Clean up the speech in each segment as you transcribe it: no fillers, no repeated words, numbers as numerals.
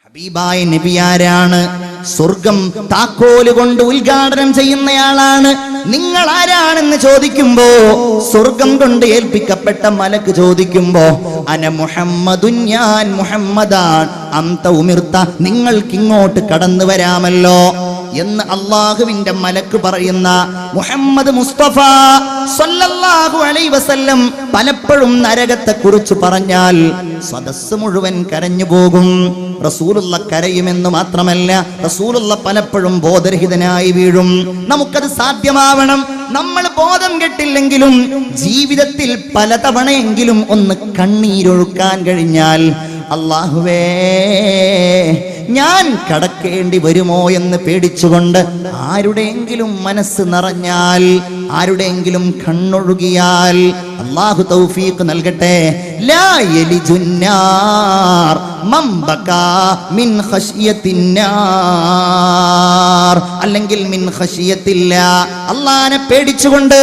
ഹബീബായ നബി ആരാണ്? സ്വർഗം താക്കോല് കൊണ്ട് ഉദ്ഘാടനം ചെയ്യുന്നയാളാണ്. നിങ്ങൾ ആരാണെന്ന് ചോദിക്കുമ്പോ, സ്വർഗം കൊണ്ട് ഏൽപ്പിക്കപ്പെട്ട മലക്ക് ചോദിക്കുമ്പോ, അന മുഹമ്മദുൻ, ഞാൻ മുഹമ്മദാൻ, അന്ത ഉമിർത്ത, നിങ്ങൾക്ക് ഇങ്ങോട്ട് കടന്നു വരാമല്ലോ എന്ന് അള്ളാഹുവിന്റെ മലക്ക് പറയുന്ന മുഹമ്മദ് മുസ്തഫ സല്ലല്ലാഹു അലൈഹി വസല്ലം പലപ്പോഴും നരകത്തെ കുറിച്ച് പറഞ്ഞാൽ സദസ്സ് മുഴുവൻ കരഞ്ഞു പോകും. റസൂലുള്ള കരയുമെന്ന് മാത്രമല്ല, റസൂലുള്ള പലപ്പോഴും ബോധരഹിതനായി വീഴും. നമുക്കത് സാധ്യമാവണം. നമ്മൾ ബോധം കെട്ടില്ലെങ്കിലും ജീവിതത്തിൽ പലതവണയെങ്കിലും ഒന്ന് കണ്ണീരൊഴുക്കാൻ കഴിഞ്ഞാൽ, അല്ലാഹുവേ ഞാൻ കടക്കേണ്ടി വരുമോ എന്ന് പേടിച്ചുകൊണ്ട് ആരുടെയെങ്കിലും മനസ്സ് നിറഞ്ഞാൽ, ആരുടെയെങ്കിലും കണ്ണൊഴുകിയാൽ, അല്ലാഹു തൗഫീഖ് നൽകട്ടെ. ലാ യലിജുന്നാർ മൻ ബകാ മിൻ ഖശിയത്തിന്നാർ, അല്ലെങ്കിൽ മിൻ ഖശിയത്തില്ലാ, അല്ലാഹനെ പേടിച്ചുകൊണ്ട്,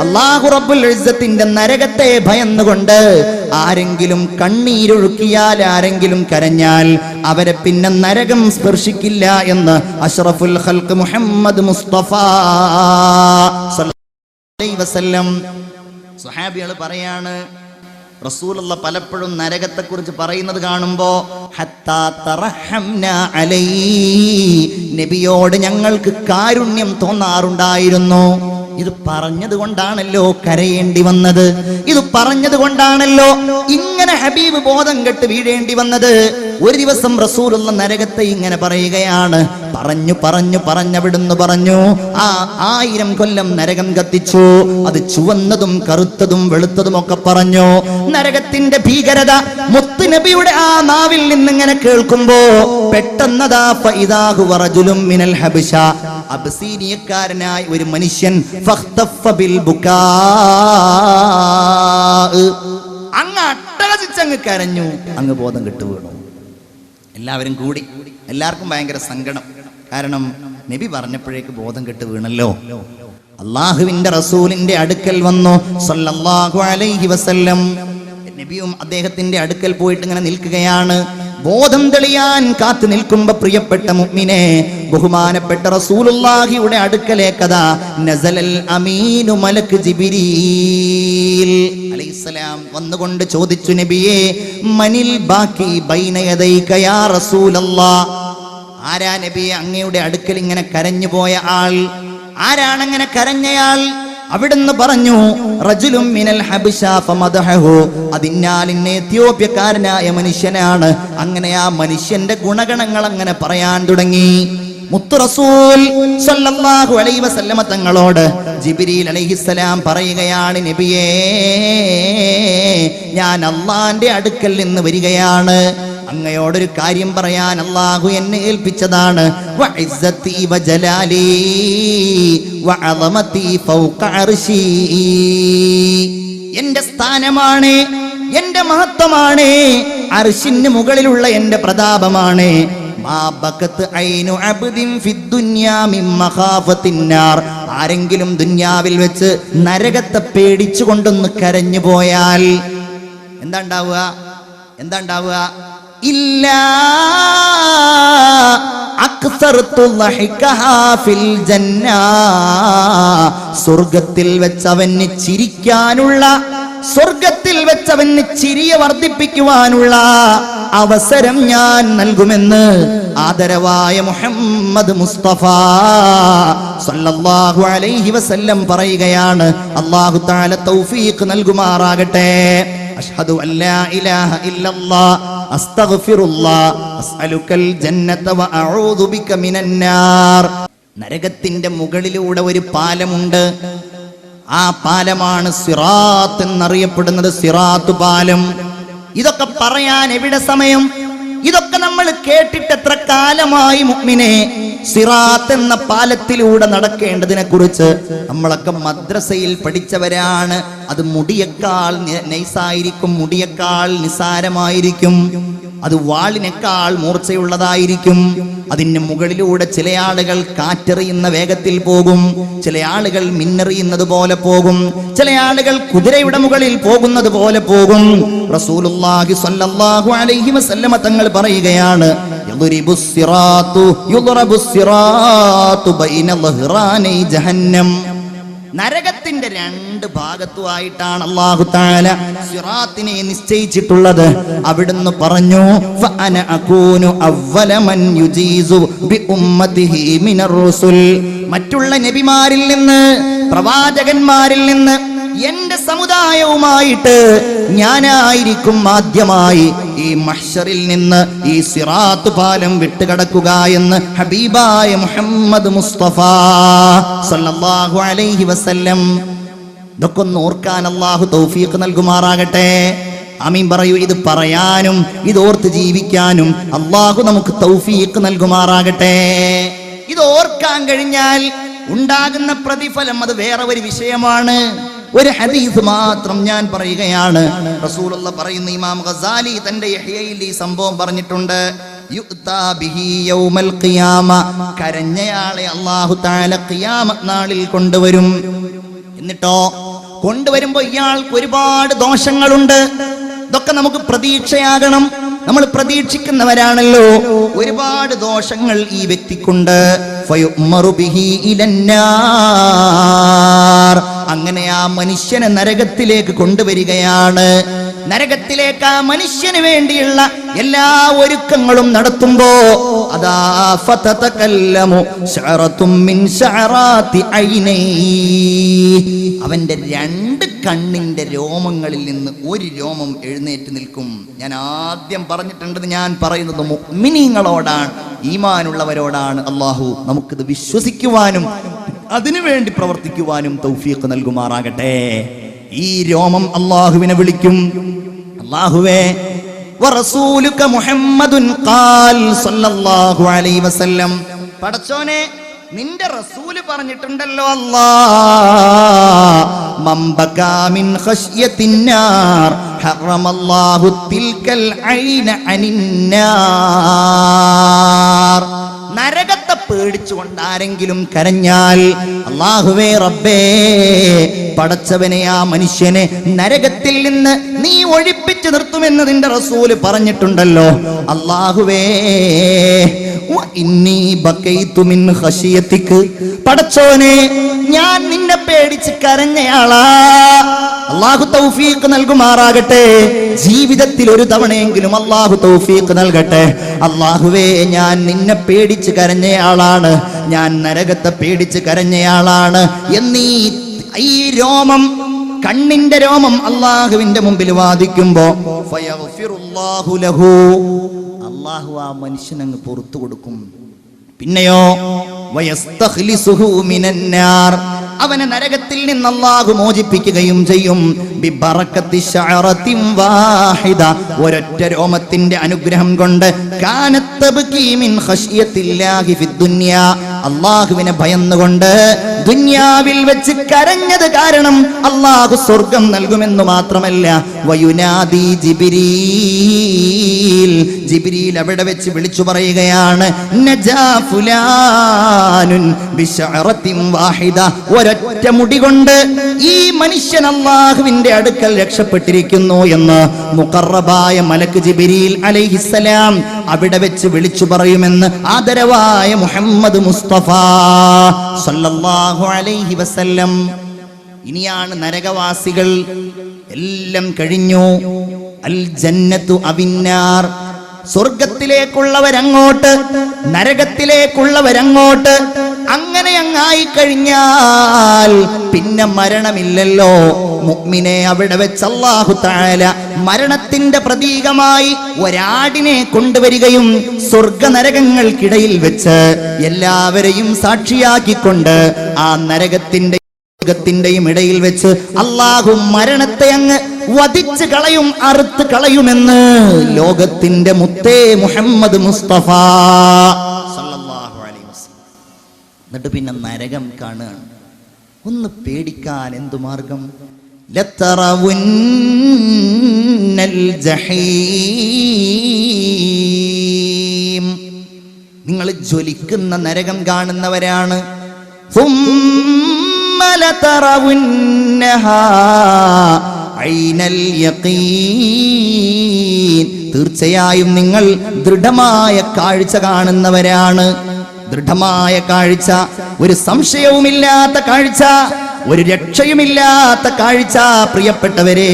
അല്ലാഹു റബ്ബുൽ ഇസ്സത്തിന്റെ നരകത്തെ ഭയന്നുകൊണ്ട് ആരെങ്കിലും കണ്ണീരൊഴുക്കിയാൽ, ആരെങ്കിലും കരഞ്ഞാൽ, അവരെ പിന്നെ നരകം സ്പർശിക്കില്ല എന്ന് അഷ്റഫുൽ ഖൽഖ് മുഹമ്മദ് മുസ്തഫ സല്ലല്ലാഹു അലൈഹി വസല്ലം. സ്വഹാബികൾ പറയാണ്, റസൂലുള്ള പലപ്പോഴും നരകത്തെക്കുറിച്ച് പറയുന്നത് കാണുമ്പോ, ഹത്താ തറഹംനാ അലൈഹി, നബിയോട് ഞങ്ങൾക്ക് കാരുണ്യം തോന്നാറുണ്ടായിരുന്നു. ഇത് പറഞ്ഞത് കൊണ്ടാണല്ലോ കരയേണ്ടി വന്നത്. ഇത് പറഞ്ഞത് കൊണ്ടാണല്ലോ ഇങ്ങനെ ഹബീബ് ബോധം കെട്ട് വീഴേണ്ടി വന്നത്. ഒരു ദിവസം റസൂലുള്ള നരകത്തെ ഇങ്ങനെ പറയുകയാണ്. പറഞ്ഞവിടുന്ന് പറഞ്ഞു, 1000 കൊല്ലം നരകം കത്തിച്ചു. അത് ചുവന്നതും കറുത്തതും വെളുത്തതും ഒക്കെ പറഞ്ഞു. നരകത്തിന്റെ ഭീകരത മുത്ത് നബിയുടെ ആ നാവിൽ നിന്നിങ്ങനെ കേൾക്കുമ്പോ പെട്ടെന്നതാ ഫഇദാഹു റജുലുൻ മിനൽ ഹബശ, അബ്സീനിയക്കാരനായ ഒരു മനുഷ്യൻ അങ്ങ് അട്ടഹസിച്ചങ്ങ് കരഞ്ഞു, അങ്ങ് ബോധം കെട്ടു വീണു. എല്ലാവരും കൂടി, എല്ലാവർക്കും ഭയങ്കര സങ്കടം. കാരണം നബി പറഞ്ഞപ്പോഴേക്ക് ബോധം കെട്ട് വീണല്ലോ. അള്ളാഹുവിന്റെ റസൂലിന്റെ അടുക്കൽ വന്നു സല്ലല്ലാഹു അലൈഹി വസല്ലം. നബിയും അദ്ദേഹത്തിന്റെ അടുക്കൽ പോയിട്ട് ഇങ്ങനെ നിൽക്കുകയാണ്. ബോധം തെളിയാൻ കാത്തു നിൽക്കുമ്പോ പ്രിയപ്പെട്ട മുഅ്മിനെ, ബഹുമാനപ്പെട്ട റസൂലുള്ളാഹിയുടെ അടുക്കലേക്കതാ നസലൽ അമീനു മലക്ക് ജിബ്രീൽ അലൈഹിസ്സലാം വന്നുകൊണ്ട് ചോദിച്ചു, നബിയേ, മനിൽ ബാക്കി ബൈന യദൈക യാ റസൂലല്ലാഹ്, ആരാ നബിയെ അങ്ങയുടെ അടുക്കൽ ഇങ്ങനെ കരഞ്ഞു പോയ ആൾ? ആരാണങ്ങനെ കരഞ്ഞയാൾ? അവിടുന്ന് പറഞ്ഞു, റജുലും മിനൽ ഹബശ ഫമദഹു, അതിന്നാലിന്നെ എത്യോപ്യക്കാരനായ മനുഷ്യനാണ്. അങ്ങനെ ആ മനുഷ്യന്റെ ഗുണഗണങ്ങൾ അങ്ങനെ പറയാൻ തുടങ്ങി. മുത്ത് റസൂൽ സല്ലല്ലാഹു അലൈഹി വസല്ലമ തങ്ങളോട് ജിബ്രീൽ അലൈഹിസ്സലാം പറയുകയാണ്, നബിയേ, ഞാൻ അല്ലാഹുവിന്റെ അടുക്കൽ നിന്ന് വരികയാണ്. അങ്ങയോടൊരു കാര്യം പറയാൻ അല്ലാഹു എന്നെ ഏൽപ്പിച്ചതാണ്. വഇസ്സതി വജലാലി വഅളമതി ഫൗക അർശി, എന്റെ സ്ഥാനമാണ്, എന്റെ മഹത്വമാണ്, അർശിന് മുകളിലുള്ള എന്റെ പ്രതാപമാണ്. മാ ബഖത് ഐനു അബ്ദിൻ ഫിദ്ദുനിയാ മിൻ മഖാഫത്തിന്നാർ, ആരെങ്കിലും ദുനിയാവിൽ വെച്ച് നരകത്തെ പേടിച്ചുകൊണ്ടൊന്ന് കരഞ്ഞു പോയാൽ എന്താ ഉണ്ടാവുക? ഇല്ലാ അക്സറതു ലഹികഹാ ഫിൽ ജന്ന, സ്വർഗ്ഗത്തിൽ വെച്ച് അവന് ചിരിക്കാനുള്ള, സ്വർഗ്ഗത്തിൽ വെച്ച് അവന് ചിരിയെ വർദ്ധിപ്പിക്കുവാനുള്ള അവസരം ഞാൻ നൽകുമെന്ന് ആദരവായ മുഹമ്മദ് മുസ്തഫ സല്ലല്ലാഹു അലൈഹി വസല്ലം പറയുകയാണ്. അല്ലാഹു തആല തൗഫീഖ് നൽകുമാറാകട്ടെ. അഷ്ഹദു അല്ലാ ഇലാഹ ഇല്ലല്ലാഹ് അസ്തഗ്ഫിറുല്ലാഹ് അസ്അലുക്കൽ ജന്നത വഅഊദു ബിക മിനന്നാർ. നരകത്തിന്റെ മുകളിലൂടെ ഒരു പാലമുണ്ട്. ആ പാലമാണ് സിറാത്ത് എന്നറിയപ്പെടുന്നത്, സിറാത്ത് പാലം. ഇതൊക്കെ പറയാൻ എവിടെ സമയം? ഇതൊക്കെ നമ്മൾ കേട്ടിട്ട് എത്ര കാലമായി മുഅ്മിനെ? സിറാത്ത് എന്ന പാലത്തിലൂടെ നടക്കേണ്ടതിനെ കുറിച്ച് നമ്മളൊക്കെ മദ്രസയിൽ പഠിച്ചവരാണ്. അത് മുടിയേക്കാൾ നൈസായിരിക്കും, മുടിയേക്കാൾ നിസാരമായിരിക്കും. അത് വാളിനേക്കാൾ മൂർച്ചയുള്ളതായിരിക്കും. അതിന് മുകളിലൂടെ ചില ആളുകൾ കാറ്റെറിയുന്ന വേഗത്തിൽ പോകും, ചില ആളുകൾ മിന്നെറിയുന്നത് പോലെ പോകും, ചില ആളുകൾ കുതിരയുടെ മുകളിൽ പോകുന്നത് പോലെ പോകും. റസൂലുള്ളാഹി സ്വല്ലല്ലാഹു അലൈഹി വസല്ലമ തങ്ങൾ പറയുകയാണ്, യുദ്രിബുസ് സിറാത്തു ബൈന ളഹ്റാനൈ ജഹന്നം. നരകത്തിന്റെ രണ്ട് ഭാഗത്തുമായിട്ടാണ് അല്ലാഹു തആല സിറാത്തിനെ നിശ്ചയിച്ചിട്ടുള്ളത്. അവിടുന്ന് പറഞ്ഞു, ഫഅന അകൂനു അവ്വല മൻ യുജീസു ബി ഉമ്മതിഹി മിനർ റുസുൽ. മറ്റുള്ള നബിമാരിൽ നിന്ന്, പ്രവാചകന്മാരിൽ നിന്ന് എന്റെ സമുദായവുമായിട്ട് ഞാനായിരിക്കും ആദ്യമായി ഈ മഹ്ശറിൽ നിന്ന് ഈ സിറാത്ത് പാലം വിട്ടുകടക്കുക എന്ന് ഹബീബായ മുഹമ്മദ് മുസ്തഫ സല്ലല്ലാഹു അലൈഹി വസല്ലം. ഇതൊക്കെ ഒന്ന് ഓർക്കാൻ അല്ലാഹു തൗഫീഖ് നൽകുമാറാകട്ടെ. ആമീൻ പറയൂ. ഇത് പറയാനും ഇത് ഓർത്ത് ജീവിക്കാനും അല്ലാഹു നമുക്ക് തൗഫീഖ് നൽകുമാറാകട്ടെ. ഇത് ഓർക്കാൻ കഴിഞ്ഞാൽ ഉണ്ടാകുന്ന പ്രതിഫലം അത് വേറെ ഒരു വിഷയമാണ്. ഒരു ഹദീസ് മാത്രം ഞാൻ പറയുകയാണ്. റസൂലുള്ള പറയുന്ന, ഇമാം ഗസാലി തന്റെ യഹ്യയിൽ ഈ സംഭവം പറഞ്ഞിട്ടുണ്ട്. യുഅ്താ ബിഹി യൗമൽ ഖിയാമ. കരഞ്ഞയാളെ അല്ലാഹു തആല ഖിയാമത്ത് നാളിൽ കൊണ്ടുവരും. എന്നിട്ടോ കൊണ്ടുവരുമ്പോൾ ഇയാൾക്ക് ഒരുപാട് ദോഷങ്ങളുണ്ട്. ഇതൊക്കെ നമുക്ക് പ്രതീക്ഷയാകണം. നമ്മൾ പ്രതീക്ഷിക്കുന്നവരാണല്ലോ. ഒരുപാട് ദോഷങ്ങൾ ഈ വ്യക്തിക്കുണ്ട്. ഫയുഅ്മറു ബിഹി ഇലന്നാർ. അങ്ങനെ ആ മനുഷ്യനെ നരകത്തിലേക്ക് കൊണ്ടുവരികയാണ്. നരകത്തിലേക്ക് ആ മനുഷ്യന് വേണ്ടിയുള്ള എല്ലാ ഒരുക്കങ്ങളും നടത്തുമ്പോ അതാ ഫതതകല്ലമു ശഅറത്തും മിൻ ശഅറാത്തി ഐനൈ. അവന്റെ രണ്ട് കണ്ണിന്റെ രോമങ്ങളിൽ നിന്ന് ഒരു രോമം എഴുന്നേറ്റ് നിൽക്കും. ഞാൻ ആദ്യം പറഞ്ഞിട്ടുണ്ട്, ഞാൻ പറയുന്നത് മുഅ്മിനീങ്ങളോടാണ്, ഈമാനുള്ളവരോടാണ്. അല്ലാഹു നമുക്കിത് വിശ്വസിക്കുവാനും അതിനുവേണ്ടി പ്രവർത്തിക്കുവാനും തൗഫീഖ് നൽകുമാറാകട്ടെ. ഈ രോമം അല്ലാഹുവിനെ വിളിക്കും, അല്ലാഹുവേ വറസൂലുക മുഹമ്മദുൻ ഖാൽ സല്ലല്ലാഹു അലൈഹി വസല്ലം. പടച്ചോനെ, നിന്റെ റസൂല് പറഞ്ഞിട്ടുണ്ടല്ലോ, അല്ലാഹ് മംബകാ മിൻ ഖശ്യത്തിന്നാർ ഹറമല്ലാഹു തിൽകൽ ഐന അനിന്നാർ. നരകത്തെ പേടിച്ചുകൊണ്ട് ആരെങ്കിലും കരഞ്ഞാൽ, അല്ലാഹുവേ റബ്ബേ പടച്ചവനെ, ആ മനുഷ്യനെ നരകത്തിൽ നിന്ന് നീ ഒഴിപ്പിച്ചു നിർത്തുമെന്ന് നിന്റെ റസൂല് പറഞ്ഞിട്ടുണ്ടല്ലോ. അല്ലാഹുവേ ഇന്നി ബകൈതു മിൻ ഖശിയതിക. പടച്ചോനെ, ഞാൻ നിന്നെ പേടിച്ച് കരഞ്ഞയാളാ. അല്ലാഹു തൗഫീഖ് നൽകുമാറാകട്ടെ. ജീവിതത്തിൽ ഒരു തവണയെങ്കിലും അല്ലാഹു തൗഫീഖ് നൽകട്ടെ. അല്ലാഹുവേ, ഞാൻ നിന്നെ പേടിച്ച് കരഞ്ഞയാളാണ്, ഞാൻ നരകത്തെ പേടിച്ച് കരഞ്ഞയാളാണ് എന്നീ ഈ രോമം, കണ്ണിന്റെ രോമം അല്ലാഹുവിന്റെ മുമ്പിൽ വാദിക്കുമ്പോ ഫയഗ്ഫിറുല്ലാഹു ലഹു. അല്ലാഹു ആ മനുഷ്യനങ്ങ് പുറത്തു കൊടുക്കും. പിന്നെയോ വയസ്തഖ്ലിസുഹു മിനന്നാർ. അവനെ നരകത്തിൽ നിന്ന് അല്ലാഹു മോചിപ്പിക്കുകയും ചെയ്യും. ബിബറക്കത്തി ശഅറത്തിൻ വാഹിദ. ഒരൊറ്റ രോമത്തിന്റെ അനുഗ്രഹം കൊണ്ട്. കാനത്ത് തബ്കി മിൻ ഖശ്യത്തില്ലാഹി ഫിദ്ദുനിയ. അല്ലാഹുവിനെ ഭയന്നുകൊണ്ട് ദുനിയാവിൽ വെച്ച് കരഞ്ഞത് കാരണം അല്ലാഹു സ്വർഗം നൽകുമെന്ന് മാത്രമല്ല, വയുനാദി ജിബ്രീൽ. ജിബ്രീൽ അവിടെ വെച്ച് വിളിച്ചു പറയുകയാണ്, നജാ ഫുലാനുൻ ബിശഅറത്തിൻ വാഹിദ. ഒരൊറ്റ മുടി കൊണ്ട് ഈ മനുഷ്യൻ അല്ലാഹുവിന്റെ അടുക്കൽ രക്ഷപ്പെട്ടിരിക്കുന്നു എന്ന് മുഖറബായ മലക്ക് ജിബ്രീൽ അലൈഹിസ്സലാം അവിടെ വെച്ച് വിളിച്ചു പറയുമെന്ന് ആദരവായ മുഹമ്മദ് മുസ്തഫ സല്ലല്ലാഹു അലൈഹി വസല്ലം. ഇനിയാണ് നരകവാസികൾ. എല്ലാം കഴിഞ്ഞു. അൽ ജന്നത്തു അവിന്നാർ. സ്വർഗത്തിലേക്കുള്ളവരങ്ങോട്ട്, നരകത്തിലേക്കുള്ളവരങ്ങോട്ട്. അങ്ങനെ അങ്ങായി കഴിഞ്ഞാൽ പിന്നെ മരണമില്ലല്ലോ. മുഅ്മിനെ അവിടെ വെച്ച് അല്ലാഹു തആല മരണത്തിന്റെ പ്രതീകമായി ഒരാടിനെ കൊണ്ടുവരികയും സ്വർഗ നരകങ്ങൾക്കിടയിൽ വെച്ച് എല്ലാവരെയും സാക്ഷിയാക്കിക്കൊണ്ട് ആ നരകത്തിന്റെയും ഇടയിൽ വെച്ച് അല്ലാഹു മരണത്തെ അങ്ങ് വധിച്ച് കളയും, അറുത്ത് കളയുമെന്ന് ലോകത്തിന്റെ മുത്തേ മുഹമ്മദ് മുസ്തഫ സല്ലല്ലാഹു അലൈഹി വസല്ലം. എന്നിട്ട് പിന്നെ നരകം കാണുകയാണ്. ഒന്ന് പേടിക്കാൻ എന്തു മാർഗം? ലതറവുന്നൽ ജഹീം, നിങ്ങൾ ജ്വലിക്കുന്ന നരകം കാണുന്നവരാണ്. ثم لترونها عين اليقين, തീർച്ചയായും നിങ്ങൾ ദൃഢമായ കാഴ്ച കാണുന്നവരാണ്. ദൃഢമായ കാഴ്ച, ഒരു സംശയവുമില്ലാത്ത കാഴ്ച, ഒരു രക്ഷയുമില്ലാത്ത കാഴ്ച. പ്രിയപ്പെട്ടവരെ,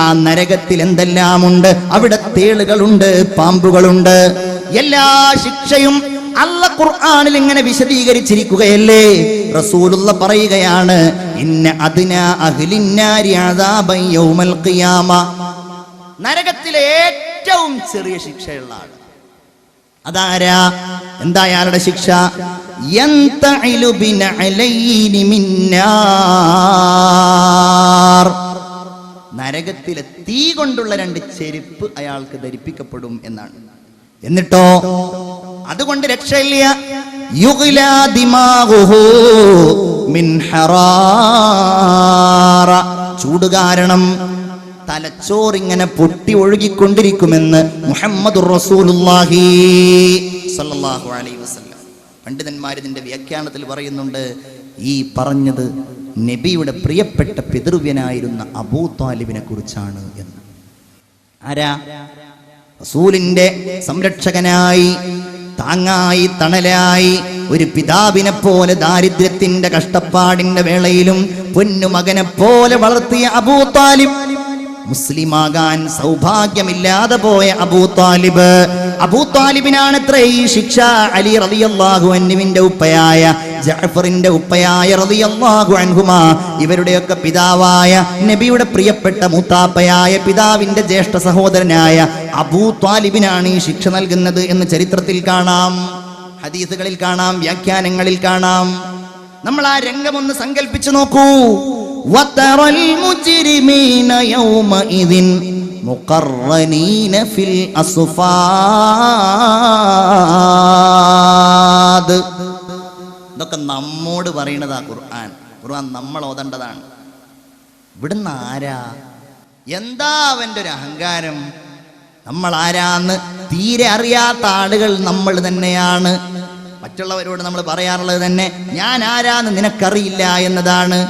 ആ നരകത്തിൽ എന്തെല്ലാമുണ്ട്? അവിടെ തേളുകളുണ്ട്, പാമ്പുകളുണ്ട്. എല്ലാ ശിക്ഷയും അല്ലാഹ് ഖുർആനിൽ ഇങ്ങനെ വിശദീകരിച്ചിരിക്കുകയല്ലേ. റസൂലുള്ള പറയുകയാണ്, ഇന്ന അദ്നാ അഹ്ലിന്നാരി അദാബൻ യൗമൽ ഖിയാമ, നരകത്തിലെ ഏറ്റവും ചെറിയ ശിക്ഷയുള്ള ആൾ അതാരാ? എന്താ അയാളുടെ ശിക്ഷ? യന്തഇലു ബിനഅലൈനി മിന്നാർ, നരകത്തിലെ തീ കൊണ്ടുള്ള 2 ചെരുപ്പ് അയാൾക്ക് ധരിപ്പിക്കപ്പെടും എന്നാണ്. എന്നിട്ടോ അതുകൊണ്ട് രക്ഷയില്ല. യുഗ്ലാ ദിമാഗുഹു മിൻ ഹറാറ, ചൂട് കാരണം തലച്ചോറിങ്ങനെ പൊട്ടി ഒഴുകിക്കൊണ്ടിരിക്കുമെന്ന് മുഹമ്മദുർ റസൂലുള്ളാഹി സ്വല്ലല്ലാഹു അലൈഹി വസല്ലം. പണ്ഡിതന്മാർ ഇതിന്റെ വ്യാഖ്യാനത്തിൽ പറയുന്നുണ്ട്, ഈ പറഞ്ഞത് നബിയുടെ പ്രിയപ്പെട്ട പിതൃവ്യനായിരുന്ന അബൂ ത്വാലിബിനെ കുറിച്ചാണ് എന്ന്. ആരാ? റസൂലിന്റെ സംരക്ഷകനായി, താങ്ങായി, തണലായി, ഒരു പിതാവിനെ പോലെ ദാരിദ്ര്യത്തിന്റെ കഷ്ടപ്പാടിന്റെ വേളയിലും പൊന്നുമകനെ പോലെ വളർത്തിയ അബൂ ത്വാലിബ്, മുസ്ലിമാകാൻ സൗഭാഗ്യമില്ലാതെ പോയ അബൂ ത്വാലിബ്. അബൂ ത്വാലിബിനാണ് ഇത്ര ഈ ശിക്ഷ. അലി റളിയല്ലാഹു അൻഹുവിന്റെ ഉപ്പയായ ജഅഫറിന്റെ ഉപ്പയായ റളിയല്ലാഹു അൻഹുമാ, ഇവരുടെയൊക്കെ പിതാവായ നബിയുടെ പ്രിയപ്പെട്ട മൂത്താപ്പയായ പിതാവിന്റെ ജ്യേഷ്ഠ സഹോദരനായ അബൂ ത്വാലിബിനാണ് ഈ ശിക്ഷ നൽകുന്നത് എന്ന് ചരിത്രത്തിൽ കാണാം, ഹദീസുകളിൽ കാണാം, വ്യാഖ്യാനങ്ങളിൽ കാണാം. നമ്മൾ ആ രംഗമൊന്ന് സങ്കല്പിച്ചു നോക്കൂ. വതറൽ മുജ്രിമീന യൗമഇദിൻ മുഖർറനീന ഫിൽ അസ്ഫാദ്. ഇതൊക്കെ നമ്മോട് പറയുന്നതാ ഖുർആൻ. ഖുർആൻ നമ്മൾ ഓതേണ്ടതാണ്. ഇവിടുന്ന് ആരാ? എന്താ അവൻ്റെ ഒരു അഹങ്കാരം? നമ്മൾ ആരാന്ന് തീരെ അറിയാത്ത ആളുകൾ നമ്മൾ തന്നെയാണ്. മറ്റുള്ളവരോട് നമ്മൾ പറയാറുള്ളത് തന്നെ ഞാൻ ആരാന്ന് നിനക്കറിയില്ല എന്നതാണ്.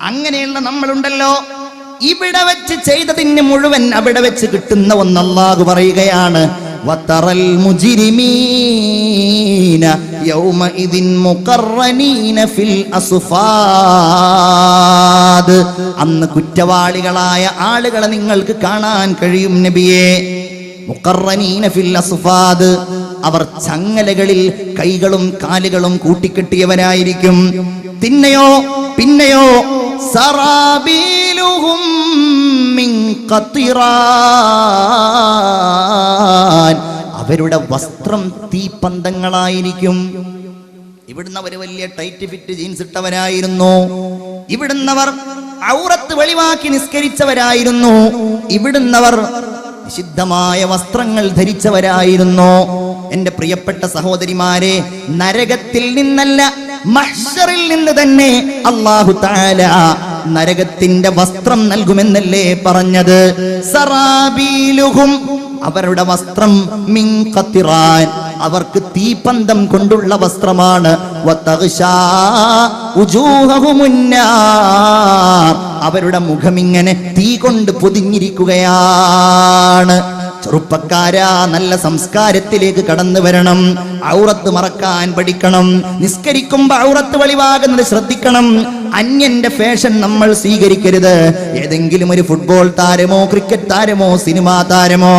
അങ്ങനെയുള്ള നമ്മളുണ്ടല്ലോ. ഇവിടെ വെച്ച് ചെയ്തതിന് മുഴുവൻ അവിടെ വെച്ച് കിട്ടുന്ന ഒന്ന് അല്ലാഹു പറയുകയാണ്, വതറൽ മുജ്രിമീന യൗമഇദിൻ മുഖർറനീന ഫിൽ അസ്ഫാദ്. അന്ന് കുറ്റവാളികളായ ആളുകളെ നിങ്ങൾക്ക് കാണാൻ കഴിയും നബിയേ. മുഖർറനീന ഫിൽ അസ്ഫാദ്, അവർ ചങ്ങലകളിൽ കൈകളും കാലുകളും കൂട്ടിക്കെട്ടിയവരായിരിക്കും. പിന്നെയോ സറാബീലുഹും മിൻ ഖത്റാൻ, അവരുടെ വസ്ത്രം തീപ്പന്തങ്ങളായിരിക്കും. ഇവിടുന്നവർ വലിയ ടൈറ്റ് ഫിറ്റ് ജീൻസ് ഇട്ടവരായിരുന്നു. ഇവിടുന്നവർ ഔറത്ത് വെളിവാക്കി നിസ്കരിച്ചവരായിരുന്നു. ഇവിടുന്നവർ നിഷിദ്ധമായ വസ്ത്രങ്ങൾ ധരിച്ചവരായിരുന്നു. എന്റെ പ്രിയപ്പെട്ട സഹോദരിമാരെ, നരകത്തിൽ നിന്നല്ല മഹ്ശറിൽ നിന്ന് തന്നെ അല്ലാഹു തആല നരകത്തിന്റെ വസ്ത്രം നൽകുമെന്നല്ലേ പറഞ്ഞത്? സറാബീലുഹും, അവരുടെ വസ്ത്രം മിൻ ഖത്റാൻ, അവർക്ക് തീപ്പന്തം കൊണ്ടുള്ള വസ്ത്രമാണ്. വതഗ്ശാ ഉജൂഹഹുമുന്നാർ, അവരുടെ മുഖമിങ്ങനെ തീ കൊണ്ട് പൊതിഞ്ഞിരിക്കുകയാണ്. ചെറുപ്പക്കാരാ, നല്ല സംസ്കാരത്തിലേക്ക് കടന്നു വരണം. ഔറത്ത് മറക്കാൻ പഠിക്കണം. നിസ്കരിക്കുമ്പോ ഔറത്ത് വെളിവാകുന്നത് ശ്രദ്ധിക്കണം. അന്യന്റെ ഫാഷൻ നമ്മൾ സ്വീകരിക്കരുത്. ഏതെങ്കിലും ഒരു ഫുട്ബോൾ താരമോ ക്രിക്കറ്റ് താരമോ സിനിമാ താരമോ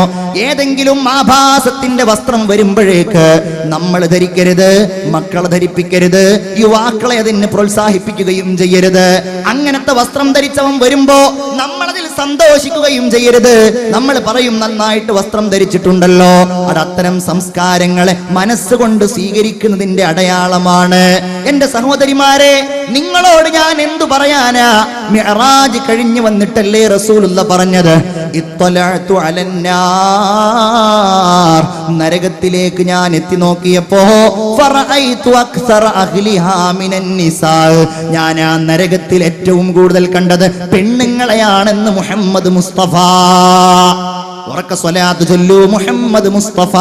ഏതെങ്കിലും ആഭാസത്തിന്റെ വസ്ത്രം വരുമ്പോഴേക്ക് നമ്മൾ ധരിക്കരുത്, മക്കളെ ധരിപ്പിക്കരുത്, യുവാക്കളെ അതിന് പ്രോത്സാഹിപ്പിക്കുകയും ചെയ്യരുത്. അങ്ങനത്തെ വസ്ത്രം ധരിച്ചവൻ വരുമ്പോ നമ്മളതിൽ സന്തോഷിക്കുകയും ചെയ്യരുത്. നമ്മൾ പറയും നന്നായിട്ട് വസ്ത്രം ധരിച്ചിട്ടുണ്ടല്ലോ, അത് അത്തരം സംസ്കാരങ്ങളെ മനസ്സുകൊണ്ട് സ്വീകരിക്കുന്നതിന്റെ അടയാളമാണ്. എന്റെ സഹോദരിമാരെ, നിങ്ങളോട് ഞാൻ എന്തു പറയാനാ? മിഅ്റാജ് കഴിഞ്ഞു വന്നിട്ടല്ലേ റസൂലുള്ള പറഞ്ഞത്, ഇത്വലഅതു അലന്നാർ, നരകത്തിലേക്ക് ഞാൻ എത്തി നോക്കിയപ്പോ ഫറഅയ്തു അക്സറ അഹ്ലിഹാ മിനൻ നിസാ, ഞാൻ ആ നരകത്തിൽ ഏറ്റവും കൂടുതൽ കണ്ടത് പെണ്ണുങ്ങളെയാണെന്ന് മുഹമ്മദ് മുസ്തഫ. ഉറക്ക സ്വലാത്ത് ചൊല്ലൂ, മുഹമ്മദ് മുസ്തഫ.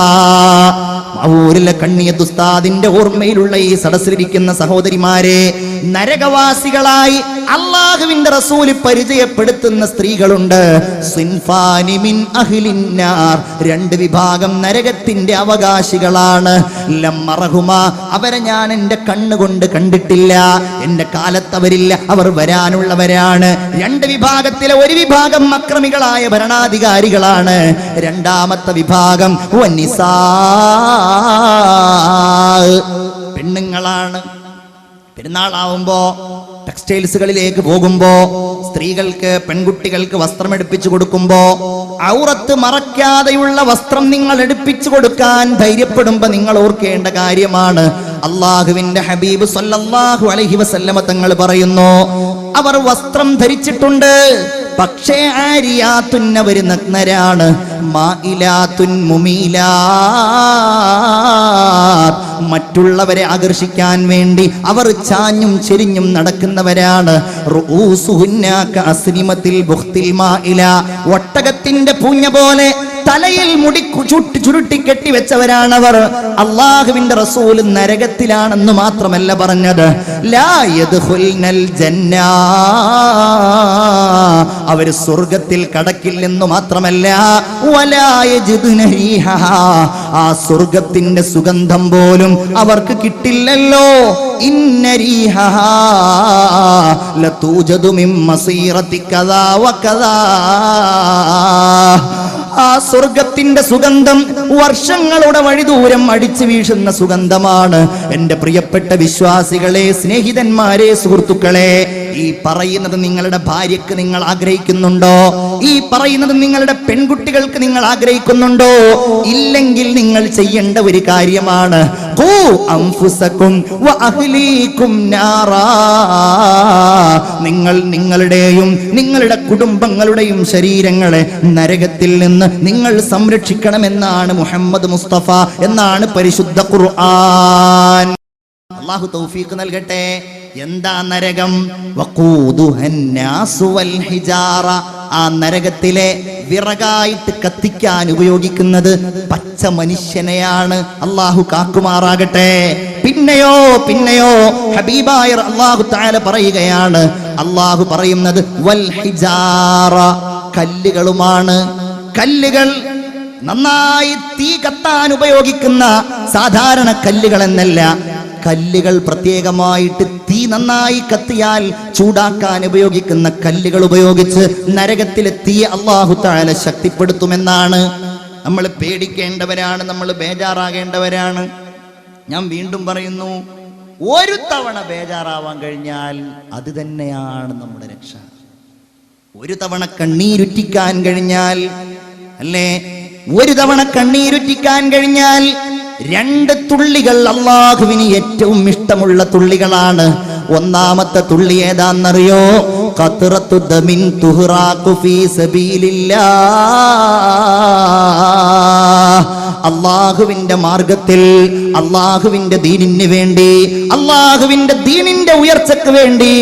മൗരിലെ കണ്ണിയത്ത് ഉസ്താദിന്റെ ഓർമ്മയിലുള്ള ഈ സദസ്സിലിരിക്കുന്ന സഹോദരിമാരെ, നരകവാസികളായി അല്ലാഹുവിന്റെ റസൂല് പരിചയപ്പെടുത്തുന്ന സ്ത്രീകളുണ്ട്. സിൻഫാനി മിൻ അഹ്ലിന്നാർ, രണ്ട് വിഭാഗം നരകത്തിന്റെ അവകാശികളാണ്. ലമ്മറഹുമ, അവരെ ഞാൻ എന്റെ കണ്ണുകൊണ്ട് കണ്ടിട്ടില്ല, എന്റെ കാലത്ത് അവരില്ല, അവർ വരാനുള്ളവരാണ്. രണ്ട് വിഭാഗത്തിലെ ഒരു വിഭാഗം അക്രമികളായ ഭരണാധികാരികളാണ്, രണ്ടാമത്തെ വിഭാഗം വനിസാ, പെണ്ണുങ്ങളാണ്. പെരുന്നാളാവുമ്പോ ടെക്സ്റ്റൈൽസുകളിലേക്ക് പോകുമ്പോ സ്ത്രീകൾക്ക്, പെൺകുട്ടികൾക്ക് വസ്ത്രം എടുപ്പിച്ചു കൊടുക്കുമ്പോ ഔറത്ത് മറയ്ക്കാതെയുള്ള വസ്ത്രം നിങ്ങൾ എടുപ്പിച്ചു കൊടുക്കാൻ ധൈര്യപ്പെടുമ്പോ നിങ്ങൾ ഓർക്കേണ്ട കാര്യമാണ്, അള്ളാഹുവിന്റെ ഹബീബ് സല്ലല്ലാഹു അലൈഹി വസല്ലമ തങ്ങൾ പറയുന്നു, അവർ വസ്ത്രം ധരിച്ചിട്ടുണ്ട്, പക്ഷേ ആരിയാത്തുൻ, അവർ നഗ്നരാണ്. മായിലാത്തുൻ മുമീലാത്ത്, മറ്റുള്ളവരെ ആകർഷിക്കാൻ വേണ്ടി അവർ ചാഞ്ഞും ചെരിഞ്ഞും നടക്കുന്നവരാണ്. റൂസുഹുന്ന കഅസ്നിമത്തിൽ ബുഖ്തിൽ മായില, ഒട്ടകത്തിന്റെ പൂഞ്ഞ പോലെ തലയിൽ മുടി ചുരുട്ടി കെട്ടിവെച്ചവരാണവർ. അള്ളാഹുവിന്റെ റസൂൽ നരകത്തിലാണെന്ന് മാത്രമല്ല പറഞ്ഞത്, ലാ യദ്ഖുൽനൽ ജന്ന, അവർ സ്വർഗത്തിൽ കടക്കില്ലെന്ന് മാത്രമല്ല, വലാ യജിദുന റീഹഹാ, ആ സ്വർഗത്തിന്റെ സുഗന്ധം പോലും അവർക്ക് കിട്ടില്ലല്ലോ. ഇന്ന റീഹഹാ ലതൂജദു മിൻ മസീറതി കദാ വകദാ, ആ സ്വർഗത്തിന്റെ സുഗന്ധം വർഷങ്ങളുടെ വഴി ദൂരം അടിച്ചു വീശുന്ന സുഗന്ധമാണ്. എന്റെ പ്രിയപ്പെട്ട വിശ്വാസികളെ, സ്നേഹിതന്മാരെ, സുഹൃത്തുക്കളെ, ഈ പറയുന്നത് നിങ്ങളുടെ ഭാര്യക്ക് നിങ്ങൾ ആഗ്രഹിക്കുന്നുണ്ടോ? ഈ പറയുന്നത് നിങ്ങളുടെ പെൺകുട്ടികൾക്ക് നിങ്ങൾ ആഗ്രഹിക്കുന്നുണ്ടോ? ഇല്ലെങ്കിൽ നിങ്ങൾ ചെയ്യേണ്ട ഒരു കാര്യമാണ്, ഖൂ അൻഫുസകും വഅഹ്ലീകും നാറാ, നിങ്ങൾ നിങ്ങളുടെയും നിങ്ങളുടെ കുടുംബങ്ങളുടെയും ശരീരങ്ങളെ നരകത്തിൽ നിന്ന് നിങ്ങൾ സംരക്ഷിക്കണമെന്നാണ് മുഹമ്മദ് മുസ്തഫ, എന്നാണ് പരിശുദ്ധ ഖുർആൻ. അല്ലാഹു തൗഫീഖ് നൽകട്ടെ. എന്താ നരകം? വഖൂദുഹന്നാസു വൽ ഹിജാറ, ആ നരകത്തിലെ വിറകായിട്ട് കത്തിക്കാൻ ഉപയോഗിക്കുന്നത് പച്ച മനുഷ്യനെയാണ്. അല്ലാഹു കാക്കുമാറാകട്ടെ. പിന്നെയോ ഹബീബായ അല്ലാഹു തആല പറയുകയാണ്, അല്ലാഹു പറയുന്നത് വൽ ഹിജാറ, കല്ലുകളുമാണ്. കല്ലുകൾ നന്നായി തീ കത്താൻ ഉപയോഗിക്കുന്ന സാധാരണ കല്ലുകൾ എന്നല്ല, കല്ലുകൾ പ്രത്യേകമായിട്ട് തീ നന്നായി കത്തിയാൽ ചൂടാക്കാൻ ഉപയോഗിക്കുന്ന കല്ലുകൾ ഉപയോഗിച്ച് നരകത്തിലെത്തിയ അല്ലാഹു തആല ശക്തിപ്പെടുത്തുമെന്നാണ്. നമ്മൾ പേടിക്കേണ്ടവരാണ്, നമ്മൾ ബേജാറാകേണ്ടവരാണ്. ഞാൻ വീണ്ടും പറയുന്നു, ഒരു തവണ ബേജാറാവാൻ കഴിഞ്ഞാൽ അത് തന്നെയാണ് നമ്മുടെ രക്ഷ. ഒരു തവണ കണ്ണീരുറ്റിക്കാൻ കഴിഞ്ഞാൽ, അല്ലേ, ഒരു തവണ കണ്ണീരുറ്റിക്കാൻ കഴിഞ്ഞാൽ, രണ്ട് തുള്ളികൾ അല്ലാഹുവിന് ഏറ്റവും ഇഷ്ടമുള്ള തുള്ളികളാണ്. ഒന്നാമത്തെ തുള്ളി ഏതാണെന്നറിയോ? ഖത്റത്തു ദമിൻ തുഹ്റാഖു ഫീ സബീലില്ലാഹ്, അല്ലാഹുവിന്റെ മാർഗത്തിൽ, അല്ലാഹുവിന്റെ ദീനിന് വേണ്ടി, അല്ലാഹുവിന്റെ ദീനിന്റെ ഉയർച്ചയ്ക്ക് വേണ്ടി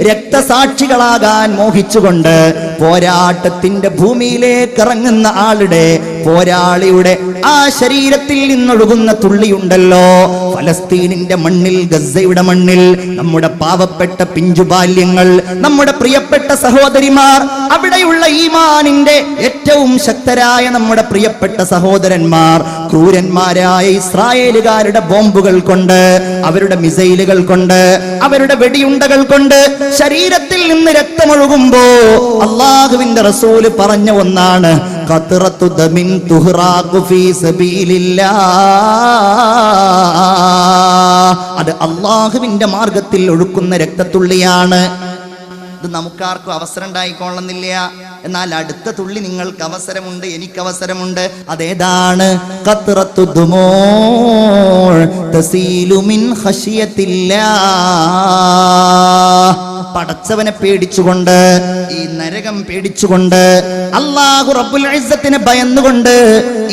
രക്തസാക്ഷികളാകാൻ മോഹിച്ചുകൊണ്ട് പോരാട്ടത്തിന്റെ ഭൂമിയിലേക്ക് ഇറങ്ങുന്ന ആളുടെ, പോരാളിയുടെ ആ ശരീരത്തിൽ നിന്നൊഴുകുന്ന തുള്ളിയുണ്ടല്ലോ, ഫലസ്തീനിന്റെ മണ്ണിൽ, ഗസയുടെ മണ്ണിൽ നമ്മുടെ പാവപ്പെട്ട പിഞ്ചുബാല്യങ്ങൾ, നമ്മുടെ പ്രിയപ്പെട്ട സഹോദരിമാർ, അവിടെയുള്ള ഈമാനിന്റെ ഏറ്റവും ശക്തരായ നമ്മുടെ പ്രിയപ്പെട്ട സഹോദരന്മാർ ക്രൂരന്മാരായ ഇസ്രായേലുകാരുടെ ബോംബുകൾ കൊണ്ട്, അവരുടെ മിസൈലുകൾ കൊണ്ട്, അവരുടെ വെടിയുണ്ടകൾ കൊണ്ട് ശരീരത്തിൽ നിന്ന് രക്തമൊഴുകുമ്പോ അല്ലാഹുവിന്റെ റസൂല് പറഞ്ഞ ഒന്നാണ്, ഖത്റത്തു ദമിൻ തുഹ്റാഖു ഫീ സബീലില്ലാഹ്, അത് അല്ലാഹുവിന്റെ മാർഗത്തിൽ ഒഴുക്കുന്ന രക്തത്തുള്ളിയാണ്. ഇത് നമുക്കാർക്കും അവസരം ഉണ്ടായിക്കൊള്ളുന്നില്ല. എന്നാൽ അടുത്ത തുള്ളി നിങ്ങൾക്ക് അവസരമുണ്ട്, എനിക്ക് അവസരമുണ്ട്. അതേതാണ്? ഖത്റത്തു ദുമൂഅ് തസീലു മിൻ ഖശിയത്തില്ലാഹ്. പടച്ചവനെ പേടിച്ചുകൊണ്ട്, ഈ നരകം പേടിച്ചുകൊണ്ട്, അല്ലാഹു റബ്ബുൽ ഇസ്സത്തിനെ ഭയന്നുകൊണ്ട്,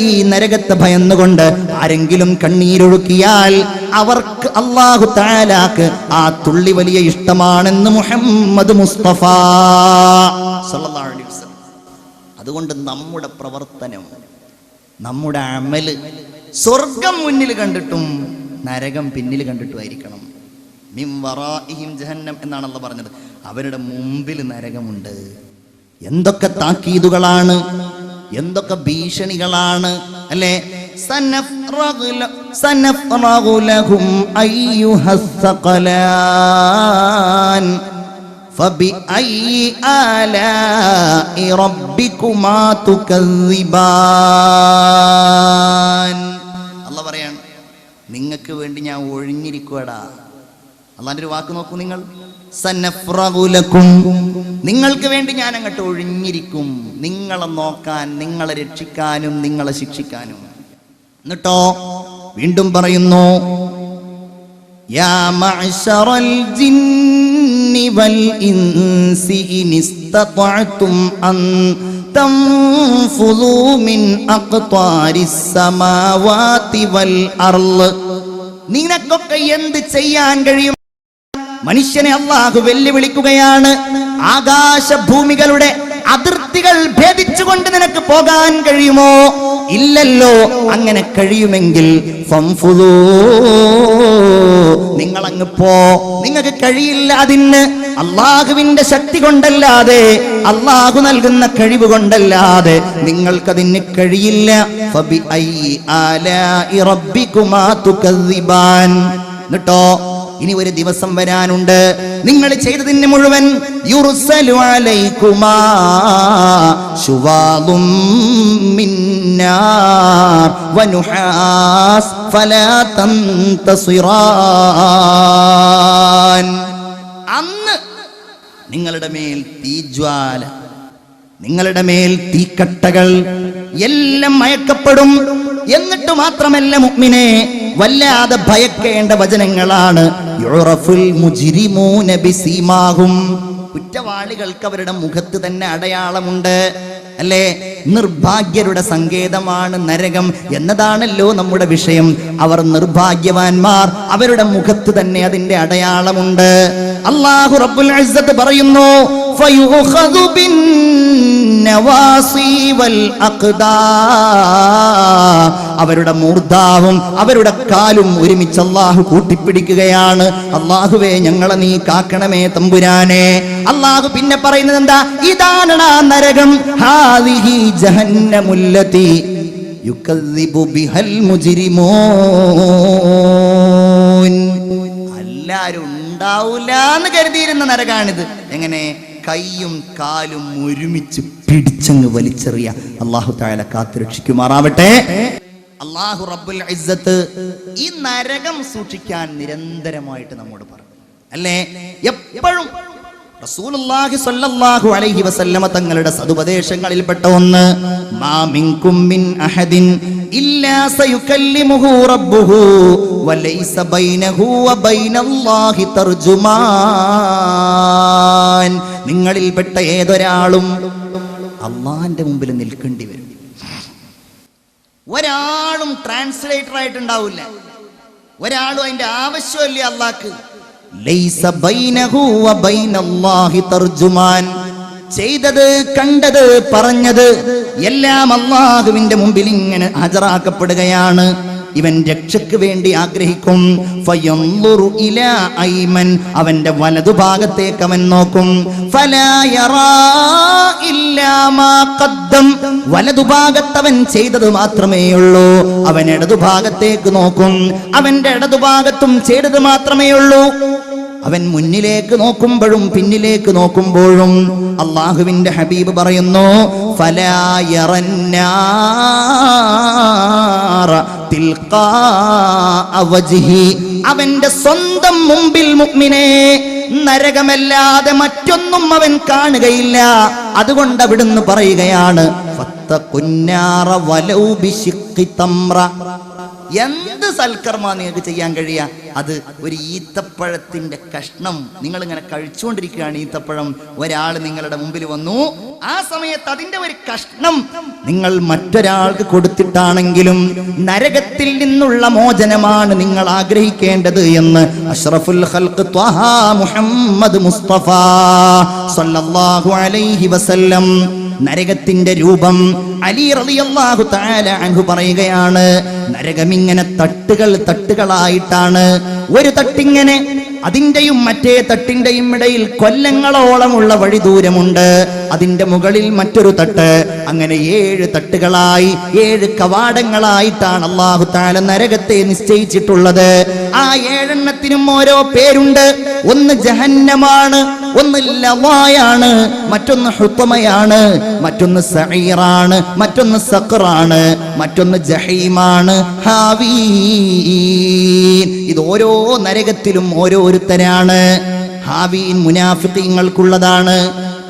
ഈ നരകത്തെ ഭയന്നുകൊണ്ട് ആരെങ്കിലും കണ്ണീരൊഴുക്കിയാൽ അവർക്ക് അല്ലാഹു തആലാക്ക് ആ തുള്ളി വലിയ ഇഷ്ടമാണെന്ന് മുഹമ്മദ് മുസ്തഫ സല്ലല്ലാഹു അലൈഹി വസല്ലം. അതുകൊണ്ട് നമ്മുടെ പ്രവർത്തനം, നമ്മുടെ അമല് സ്വർഗം മുന്നിൽ കണ്ടിട്ടും നരകം പിന്നിൽ കണ്ടിട്ടുമായിരിക്കണം. മിൻ വറാഇഹിം ജഹന്നം എന്നാണ് അല്ലാഹു പറഞ്ഞത്. അവരുടെ മുമ്പിൽ നരകമുണ്ട്. എന്തൊക്കെ താക്കീതുകളാണ്, എന്തൊക്കെ ഭീഷണികളാണ് അല്ലേ? സനഫ്റഗു ലഹും അയ്യുഹസ് സഖലാൻ ഫബിഅയ്യി ആലാഇ റബ്ബികുമാ തുകസ്സിബാൻ. അല്ലാഹു പറയാണ്, നിങ്ങൾക്ക് വേണ്ടി ഞാൻ ഒഴിഞ്ഞിരിക്കുവാടാ. അള്ളാന്റെ ഒരു വാക്ക് നോക്കൂ നിങ്ങൾ. സനഫ്റഗു ലക്കും, നിങ്ങൾക്ക് വേണ്ടി ഞാൻ അങ്ങോട്ട് ഒഴിഞ്ഞിരിക്കും, നിങ്ങളെ നോക്കാൻ, നിങ്ങളെ രക്ഷിക്കാനും നിങ്ങളെ ശിക്ഷിക്കാനും. എന്നിട്ടോ വീണ്ടും പറയുന്നു, യാ മഅ്ശറൽ ജിന്നി വൽ ഇൻസി ഇനിസ്തതഅ്തും അൻ തൻഫുദൂ മിൻ അഖ്താരിസ് സമാവാതി വൽ അർള്. നിനക്കൊക്കെ എന്ത് ചെയ്യാൻ കഴിയും? മനുഷ്യനെ അല്ലാഹു വെല്ലുവിളിക്കുകയാണ്. ആകാശഭൂമികളുടെ അതിർത്തികൾ ഭേദിച്ചുകൊണ്ട് നിനക്ക് പോകാൻ കഴിയുമോ? ഇല്ലല്ലോ. അങ്ങനെ കഴിയുമെങ്കിൽ ഫംഫുദൂ, നിങ്ങളങ്ങ് പോ. നിങ്ങൾക്ക് കഴിയില്ല. അതിന് അല്ലാഹുവിന്റെ ശക്തി കൊണ്ടല്ലാതെ, അല്ലാഹു നൽകുന്ന കഴിവ് കൊണ്ടല്ലാതെ നിങ്ങൾക്കതിന് കഴിയില്ല. ഫബിഅയ്യി ആലാഇ റബ്ബികുമാ തുകസ്സിബാൻ. എന്നിട്ടോ ഇനി ഒരു ദിവസം വരാനുണ്ട്, നിങ്ങൾ ചെയ്തതിന് മുഴുവൻ യുർസലു അലൈകുമാ ശുവാദും മിൻ നാർ വനുഹാസ് ഫലാ തന്തസിറാൻ. അന്ന് നിങ്ങളുടെ മേൽ തീജ്വാല, നിങ്ങളുടെ മേൽ തീക്കട്ടകൾ എല്ലാം മയക്കപ്പെടും. എന്നിട്ട് മാത്രമല്ല മുഅ്മിനേ, വല്ലാതെ ഭയക്കേണ്ട വചനങ്ങളാണ്. യുറഫുൽ മുജ്രിമൂന ബിസീമാഹും, കുറ്റവാളികൾക്ക് അവരുടെ മുഖത്ത് തന്നെ അടയാളമുണ്ട് അല്ലേ? നിർഭാഗ്യരുടെ സങ്കേതമാണ് നരകം എന്നതാണല്ലോ നമ്മുടെ വിഷയം. അവർ നിർഭാഗ്യവാന്മാർ, അവരുടെ മുഖത്ത് തന്നെ അതിന്റെ അടയാളമുണ്ട്. അല്ലാഹു റബ്ബുൽ ഇസ്സത്ത് പറയുന്നു, ഫയുഖദു ബിൻ നവാസി വൽ അഖ്ദാ. അവരുടെ മൂർധാവും അവരുടെ കാലും ഒരുമിച്ച് അല്ലാഹു കൂട്ടിപ്പിടിക്കുകയാണ്. അല്ലാഹുവേ, ഞങ്ങളെ നീ കാക്കണമേ തമ്പുരാനെ. അല്ലാഹു പിന്നെ പറയുന്നത് എന്താ? ഇതാണ് ആ നരകം. ഹാദിഹി ജഹന്നമുല്ലതി യുകദ്ദിബു ബിഹൽ മുജ്രിമൂൻ. എല്ലാരും ഉണ്ടാവൂല എന്ന് കരുതിയിരുന്ന നരകാണിത്. എങ്ങനെ? കൈയും കാലും ഒരുമിച്ച് പിടിച്ചങ്ങ് വലിച്ചെറിയ. അല്ലാഹു തആല കാത്തുരക്ഷിക്കുമാറാവട്ടെ. അല്ലാഹു റബ്ബുൽ ഇസ്സത്ത് ഈ നരകം സൂക്ഷിക്കാൻ നിരന്തരമായിട്ട് നമ്മോട് പറഞ്ഞു അല്ലേ? എപ്പോഴും റസൂലുള്ളാഹി സ്വല്ലല്ലാഹു അലൈഹി വസല്ലമ തങ്ങളുടെ സതുപദേശങ്ങളിൽപ്പെട്ട ഒന്ന്, മാ മിൻകും മിൻ അഹദിൻ ഇല്ലാ സയുകല്ലിമുഹു റബ്ബുഹു വലൈസ ബൈനഹു വബൈനല്ലാഹി തർജുമാൻ. നിങ്ങളിൽപ്പെട്ട ഏതൊരാളും അള്ളാന്റെ മുമ്പിൽ നിൽക്കേണ്ടി വരും. ഒരാളും ട്രാൻസ്ലേറ്റർ ആയിട്ടുണ്ടാവില്ല. ഒരാളും അതിന്റെ ആവശ്യമില്ല അള്ളാഹ്ക്ക്. ലൈസ ബൈനഹു വബൈനല്ലാഹി തർജുമാൻ. ചെയ്തത്, കണ്ടത്, പറഞ്ഞത് എല്ലാം അല്ലാഹുവിന്റെ മുമ്പിൽ ഇങ്ങനെ ഹാജരാക്കപ്പെടുകയാണ്. ഇവൻ രക്ഷയ്ക്ക് വേണ്ടി ആഗ്രഹിക്കും. ഫയൻളുറു ഇലാ ഐമൻ, അവന്റെ വലതുഭാഗത്തേക്ക് അവൻ നോക്കും. ഫലാ യറാ ഇല്ലാ മാ ഖദ്ദം, വലതുഭാഗത്തവൻ ചെയ്തത് മാത്രമേ ഉള്ളൂ. അവൻ ഇടതുഭാഗത്തേക്ക് നോക്കും, അവന്റെ ഇടതുഭാഗത്തും ചെയ്തത് മാത്രമേ ഉള്ളൂ. അവൻ മുന്നിലേക്ക് നോക്കുമ്പോഴും പിന്നിലേക്ക് നോക്കുമ്പോഴും അല്ലാഹുവിന്റെ ഹബീബ് പറയുന്നു, ഫലാ യറന്നാറ തിൽഖാ വജ്ഹി, അവന്റെ സ്വന്തം മുമ്പിൽ മുഅ്മിനേ നരകമല്ലാതെ മറ്റൊന്നും അവൻ കാണുകയില്ല. അതുകൊണ്ട് അവിടുന്ന് പറയുകയാണ്, ഫത്തഖുന്നാറ വലൗ ബിശിഖ്ഖി തംറ. എന്ത് സൽക്കർമ്മ നിങ്ങൾക്ക് ചെയ്യാൻ കഴിയുക? അത് ഒരു ഈത്തപ്പഴത്തിന്റെ കഷ്ണം നിങ്ങൾ ഇങ്ങനെ കഴിച്ചുകൊണ്ടിരിക്കുകയാണ്. ഈത്തപ്പഴം ഒരാൾ നിങ്ങളുടെ മുമ്പിൽ വന്നു, ആ സമയത്ത് അതിന്റെ ഒരു കഷ്ണം നിങ്ങൾ മറ്റൊരാൾക്ക് കൊടുത്തിട്ടാണെങ്കിലും നരകത്തിൽ നിന്നുള്ള മോചനമാണ് നിങ്ങൾ ആഗ്രഹിക്കേണ്ടത് എന്ന് അഷ്റഫുൽ ഖൽഖ് ത്വഹ മുഹമ്മദ് മുസ്തഫ സല്ലല്ലാഹു അലൈഹി വസല്ലം നരകത്തിന്റെ രൂപം അലി റളിയല്ലാഹു തആല അൻഹു പറയുകയാണ്, നരകമിങ്ങനെ തട്ടുകളായിട്ടാണ്. ഒരു തട്ടിങ്ങനെ അതിന്റെയും മറ്റേ തട്ടിന്റെയും ഇടയിൽ കൊല്ലങ്ങളോളമുള്ള വഴി ദൂരമുണ്ട്. അതിന്റെ മുകളിൽ മറ്റൊരു തട്ട്, അങ്ങനെ 7 തട്ടുകളായി 7 കവാടങ്ങളായിട്ടാണ് അല്ലാഹു തആല നരകത്തെ നിശ്ചയിച്ചിട്ടുള്ളത്. ആ 7 എണ്ണത്തിനും ഓരോ പേരുണ്ട്. ഒന്ന് ജഹന്നമാണ്, ഒന്ന് ലവായാണ്, മറ്റൊന്ന് ഹുത്തമയാണ്, മറ്റൊന്ന് സഈറാണ്, മറ്റൊന്ന് സഖറാണ്, മറ്റൊന്ന് ജഹീമാണ്, ഹാവീൻ. ഇത് ഓരോ നരകത്തിലും ഓരോരുത്തരാണ്. ഹാവീൻ മുനാഫിഖീങ്ങൾക്കുള്ളതാണ്.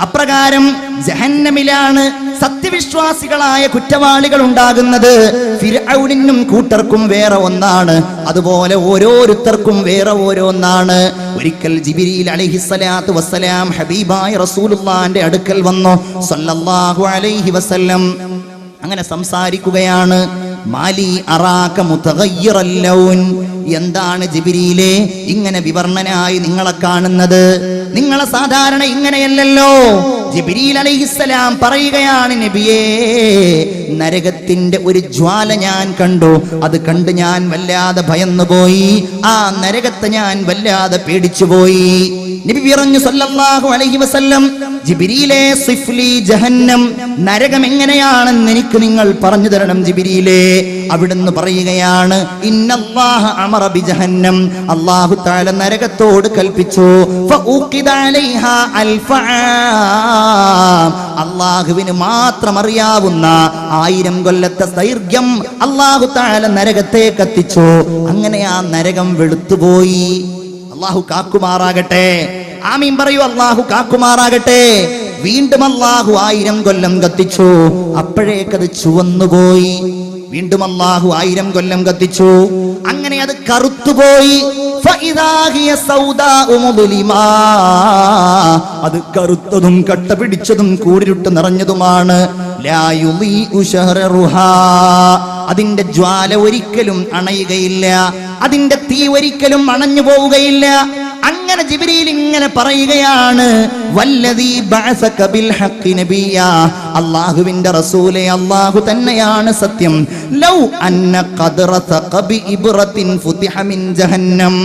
അപ്രകാരം ജഹന്നമിലാണ് സത്യവിശ്വാസികളായ കുറ്റവാളികൾ ഉണ്ടാകുന്നത്. ഫിർഔനിനും കൂട്ടർക്കും വേറെ ഒന്നാണ്, അതുപോലെ ഓരോരുത്തർക്കും വേറെ ഓരോന്നാണ്. ഒരിക്കൽ ജിബ്രീൽ അലൈഹിസ്സലാത്തു വസ്സലാം ഹബീബായ റസൂലുള്ളാഹിന്റെ അടുക്കൽ വന്നു സല്ലല്ലാഹു അലൈഹി വസല്ലം. അങ്ങനെ സംസാരിക്കുകയാണ്. മാലി അറാക മുതഗയ്യിറൽ ലൗൻ. എന്താണ് ജിബ്രീലേ ഇങ്ങനെ വിവർണനായി നിങ്ങളെ കാണുന്നത്? നിങ്ങളെ സാധാരണ ഇങ്ങനെയല്ലല്ലോ. ജിബ്രീൽ അലൈഹിസ്സലാം പറയുകയാണ്, നബിയേ, നരകത്തിന്റെ ഒരു ജ്വാല ഞാൻ കണ്ടു. അത് കണ്ട് ഞാൻ വല്ലാതെ ഭയന്നുപോയി. ആ നരകത്തെ ഞാൻ വല്ലാതെ പേടിച്ചുപോയി. നബി പറഞ്ഞു സല്ലല്ലാഹു അലൈഹി വസല്ലം, ജിബ്രീലേ, സിഫ്ലി ജഹന്നം, നരകം എങ്ങനെയാണെന്ന് എനിക്ക് നിങ്ങൾ പറഞ്ഞു തരണം ജിബ്രീലേ. അവിടുന്ന് പറയുകയാണ്, ഇന്നല്ലാഹ അമറ ബി ജഹന്നം, അല്ലാഹു തആല നരകത്തോട് കൽപ്പിച്ചു, ഫഊഖിദ അലൈഹാ അൽഫആം, അല്ലാഹുവിന് മാത്രം അറിയാവുന്ന 1000 കൊല്ലത്തെ ദൈർഘ്യം അല്ലാഹു തആല നരകത്തെ കത്തിച്ചു. അങ്ങനെ ആ നരകം വെളുത്തുപോയി. അല്ലാഹു കാക്കുമാറാകട്ടെ. ആമീൻ പറയൂ. അല്ലാഹു കാക്കുമാറാകട്ടെ. വീണ്ടും അല്ലാഹു 1000 കൊല്ലം കത്തിച്ചു. അപ്പോഴേക്കത് ചുവന്നുപോയി. വീണ്ടും അല്ലാഹു 1000 കൊല്ലം കത്തിച്ചു. അങ്ങനെ അത് കറുത്തുപോയി. അത് കറുത്തതും കട്ട പിടിച്ചതും കൂരിരുട്ട് നിറഞ്ഞതുമാണ്. അതിന്റെ ജ്വാല ഒരിക്കലും അണയുകയില്ല, അതിന്റെ തീ ഒരിക്കലും അണഞ്ഞു പോവുകയില്ല. അങ്ങനെ ജിബ്രീൽ ഇങ്ങനെ പറയുകയാണ്, വല്ലദീ ബഅസക ബിൽ ഹഖ് നബിയാ, അല്ലാഹുവിന്റെ റസൂലേ, അല്ലാഹു തന്നെയാണ് സത്യം. ലൗ അന്ന ഖദ്റ തഖബി ഇബ്റത്തിൻ ഫുതിഹ മിൻ ജഹന്നം,